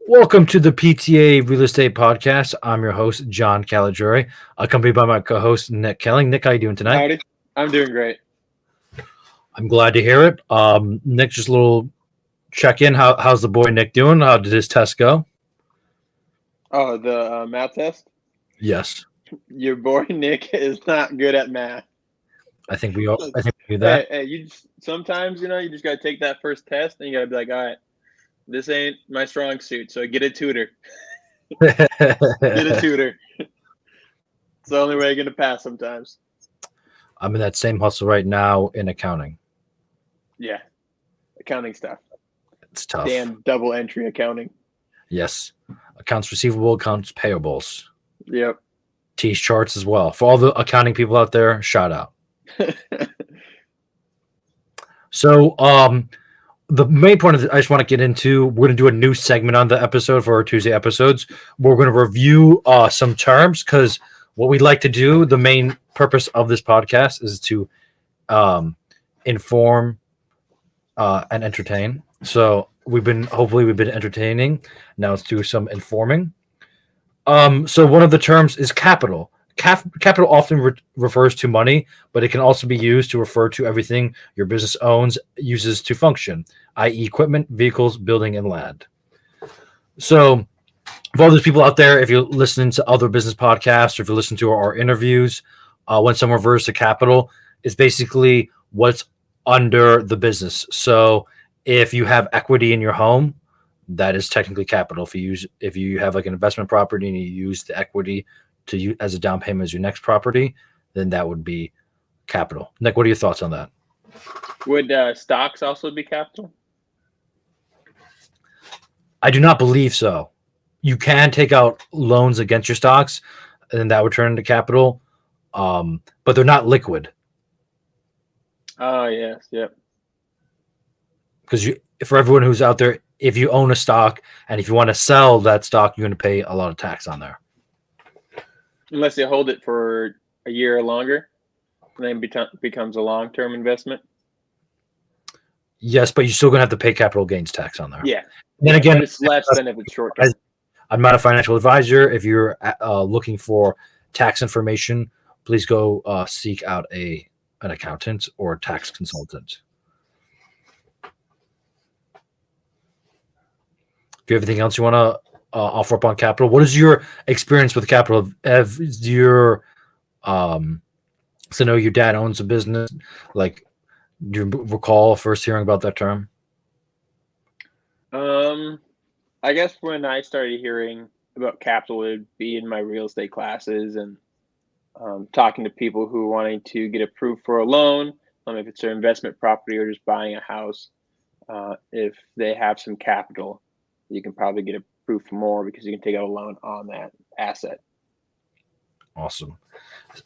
Welcome to the PTA Real Estate Podcast. I'm your host, John Caligiuri, accompanied by my co-host, Nick Kelling. Nick, how you doing tonight? Howdy. I'm doing great. I'm glad to hear it. Nick, just a little check-in. How's the boy Nick doing? How did his test go? Oh, the math test? Yes, Your boy Nick is not good at math. I think we do that. Hey, sometimes you just gotta take that first test and you gotta be like, all right, this ain't my strong suit, so get a tutor. Get a tutor. It's the only way you're gonna pass sometimes. I'm in that same hustle right now in accounting. Yeah, accounting stuff. It's tough. Damn double entry accounting. Yes, accounts receivable, accounts payables, Yep. T charts as well. For all the accounting people out there, shout out. So, the main point I just want to get into, we're going to do a new segment on the episode for our Tuesday episodes. We're going to review some terms because what we'd like to do, the main purpose of this podcast is to inform and entertain. So hopefully we've been entertaining. Now let's do some informing. So one of the terms is capital. Capital often refers to money, but it can also be used to refer to everything your business uses to function, i.e. equipment, vehicles, building, and land. So for all those people out there, if you're listening to other business podcasts or if you listen to our interviews, when someone refers to capital, it's basically what's under the business. So if you have equity in your home, that is technically capital. If you have like an investment property and you use the equity to use as a down payment as your next property, then that would be capital. Nick, what are your thoughts on that? Would stocks also be capital? I do not believe so. You can take out loans against your stocks, and that would turn into capital, but they're not liquid. Oh, yes. Yep. Because for everyone who's out there, if you own a stock and if you want to sell that stock, you're going to pay a lot of tax on there. Unless you hold it for a year or longer, and then becomes a long-term investment. Yes, but you're still going to have to pay capital gains tax on there. Yeah. And then again, but it's less than if it's short-term. I'm not a financial advisor. If you're looking for tax information, please go seek out an accountant or a tax consultant. Do you have anything else you want to offer up on capital? What is your experience with capital? So I know your dad owns a business. Like, do you recall first hearing about that term? I guess when I started hearing about capital, it would be in my real estate classes and talking to people who are wanting to get approved for a loan, if it's their investment property or just buying a house. If they have some capital, you can probably get approved for more because you can take out a loan on that asset. Awesome.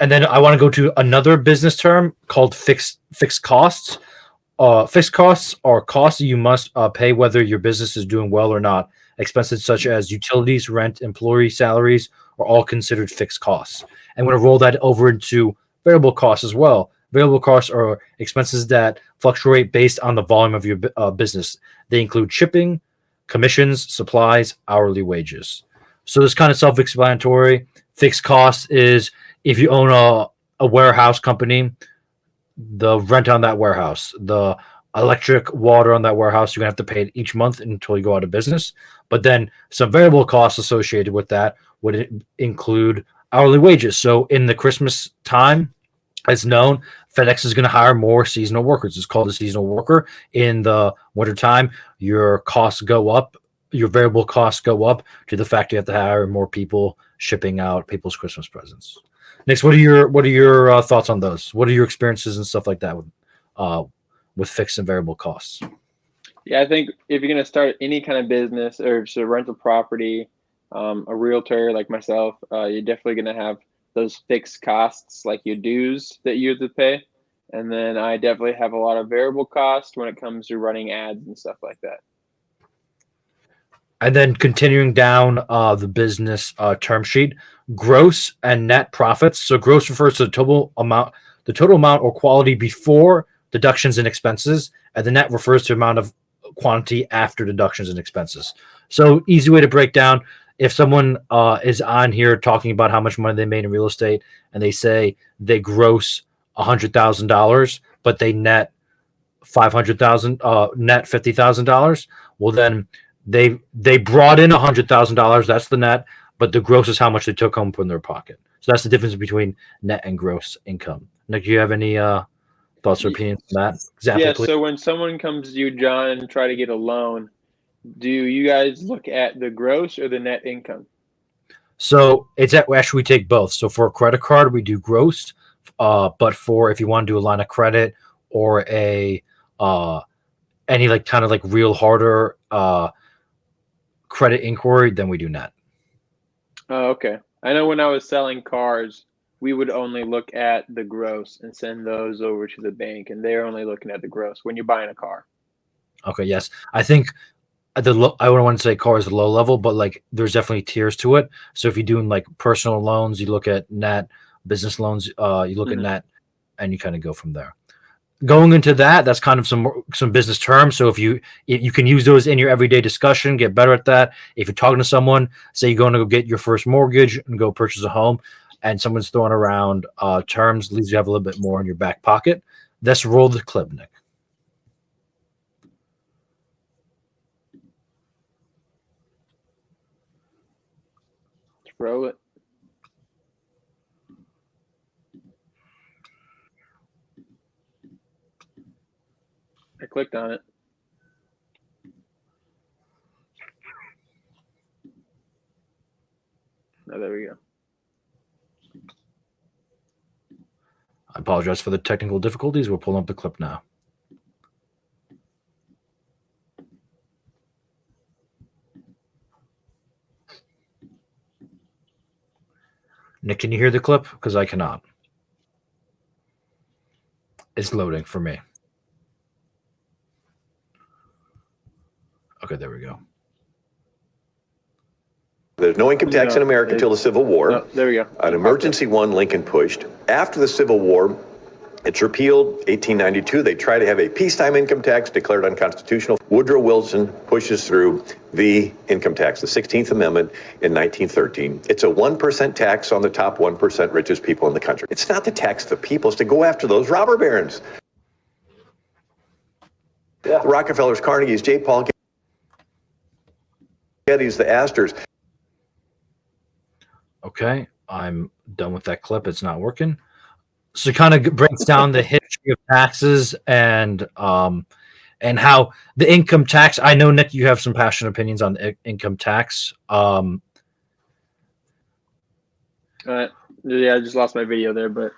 And then I want to go to another business term called fixed costs. Fixed costs are costs you must pay whether your business is doing well or not. Expenses such as utilities, rent, employee salaries are all considered fixed costs. And we're going to roll that over into variable costs as well. Variable costs are expenses that fluctuate based on the volume of your business. They include shipping, commissions, supplies, hourly wages. So this kind of self-explanatory. Fixed costs is if you own a warehouse company, the rent on that warehouse, the electric, water on that warehouse, you're going to have to pay it each month until you go out of business. But then some variable costs associated with that would include hourly wages. So in the Christmas time, as known, FedEx is going to hire more seasonal workers. It's called a seasonal worker. In the wintertime, your costs go up. Your variable costs go up to the fact you have to hire more people shipping out people's Christmas presents. Next, what are your thoughts on those? What are your experiences and stuff like that with fixed and variable costs? Yeah, I think if you're going to start any kind of business or if it's a rental property, a realtor like myself, you're definitely going to have those fixed costs like your dues that you have to pay. And then I definitely have a lot of variable costs when it comes to running ads and stuff like that. And then continuing down the business term sheet, gross and net profits. So gross refers to the total amount or quality before deductions and expenses, and the net refers to amount of quantity after deductions and expenses. So easy way to break down. If someone is on here talking about how much money they made in real estate, and they say they gross $100,000, but they net 500,000, net $50,000. Well, then they brought in $100,000. That's the net, but the gross is how much they took home from their pocket. So that's the difference between net and gross income. Nick, do you have any thoughts or opinions on that? Example, Yeah. please. So when someone comes to you, John, and try to get a loan, do you guys look at the gross or the net income? So it's actually we take both. So for a credit card, we do gross, but for if you want to do a line of credit or a any like kind of like real harder credit inquiry, then we do net. Oh, okay. I know when I was selling cars, we would only look at the gross and send those over to the bank, and they're only looking at the gross when you're buying a car. Okay, yes, I think I wouldn't want to say car is the low level, but like there's definitely tiers to it. So if you're doing like personal loans, you look at net. Business loans, you look at net, and you kind of go from there. Going into that, that's kind of some business terms. So if you can use those in your everyday discussion, get better at that. If you're talking to someone, say you're going to go get your first mortgage and go purchase a home, and someone's throwing around terms, at least you have a little bit more in your back pocket. Let's roll the clip, Nick. Throw it. I clicked on it. Oh, there we go. I apologize for the technical difficulties. We're pulling up the clip now. Nick, can you hear the clip? Because I cannot. It's loading for me. Okay, there we go. There's no income tax in America until the Civil War. No, there we go. An emergency one Lincoln pushed. After the Civil War, it's repealed. 1892, they try to have a peacetime income tax declared unconstitutional. Woodrow Wilson pushes through the income tax, the 16th Amendment in 1913. It's a 1% tax on the top 1% richest people in the country. It's not to tax the people, it's to go after those robber barons. Yeah. The Rockefellers, Carnegies, J. Paul Getty's, the Astors. Okay, I'm done with that clip. It's not working. So it kind of breaks down the history of taxes and how the income tax. I know, Nick, you have some passionate opinions on income tax. Yeah, I just lost my video there, but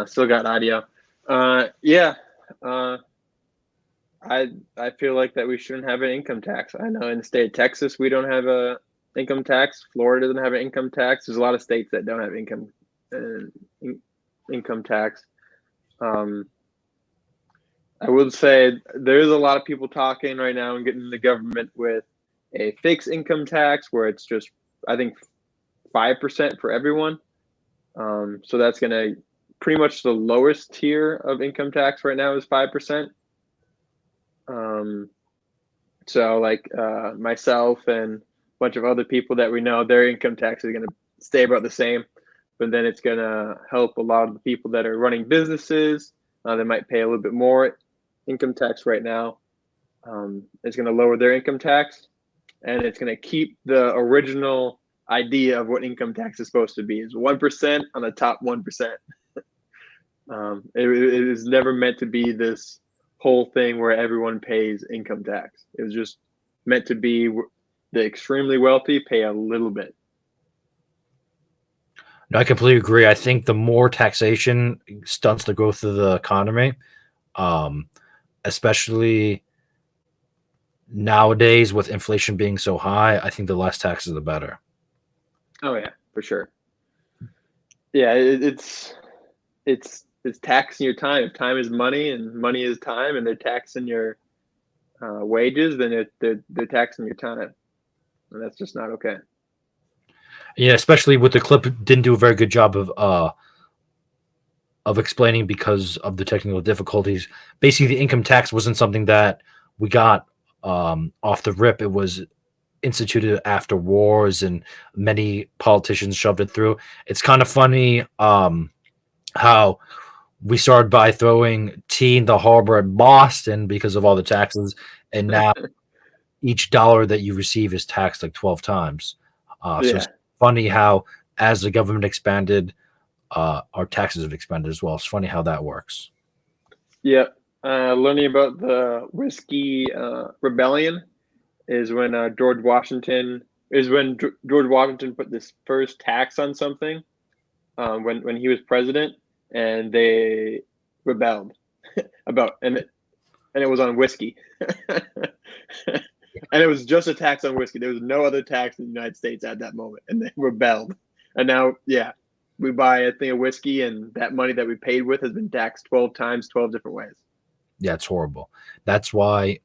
still got audio. Yeah, I feel like that we shouldn't have an income tax. I know in the state of Texas we don't have a income tax. Florida doesn't have an income tax. There's a lot of states that don't have income tax. I would say there's a lot of people talking right now and getting the government with a fixed income tax where it's just, I think, 5% for everyone. So that's going to pretty much the lowest tier of income tax right now is 5%. So like myself and a bunch of other people that we know, their income tax is going to stay about the same, but then it's going to help a lot of the people that are running businesses. They might pay a little bit more income tax right now. It's going to lower their income tax, and it's going to keep the original idea of what income tax is supposed to be, is 1% on the top 1%. It is never meant to be this whole thing where everyone pays income tax. It was just meant to be the extremely wealthy pay a little bit. No, I completely agree. I think the more taxation stunts the growth of the economy, especially nowadays with inflation being so high. I think the less taxes, the better. Oh yeah, for sure. Yeah, it's taxing your time. If time is money and money is time, and they're taxing your wages, then they're taxing your time, and that's just not okay. Yeah, especially with the clip, didn't do a very good job of explaining because of the technical difficulties. Basically, the income tax wasn't something that we got off the rip. It was instituted after wars, and many politicians shoved it through. It's kind of funny how we started by throwing tea in the harbor at Boston because of all the taxes, and now each dollar that you receive is taxed like 12 times. So Yeah. it's funny how, as the government expanded, our taxes have expanded as well. It's funny how that works. Yeah. Learning about the whiskey rebellion is when George Washington put this first tax on something when he was president, and they rebelled about and it was on whiskey. And it was just a tax on whiskey. There was no other tax in the United States at that moment, and they rebelled. And now, yeah, we buy a thing of whiskey, and that money that we paid with has been taxed 12 times, 12 different ways. Yeah, it's horrible. That's why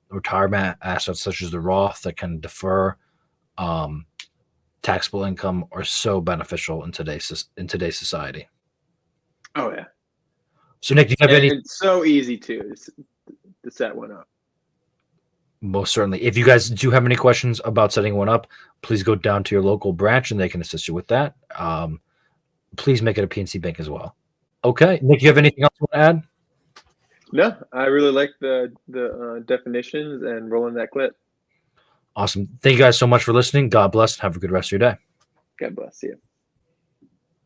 retirement assets such as the Roth that can defer taxable income are so beneficial in today's society. Oh yeah. So, Nick, do you have And any? it's so easy to set one up. Most certainly. If you guys do have any questions about setting one up, please go down to your local branch and they can assist you with that. Please make it a PNC Bank as well. Okay, Nick, you have anything else you want to add? No, I really like the definitions and rolling that clip. Awesome. Thank you guys so much for listening. God bless and have a good rest of your day. God bless you.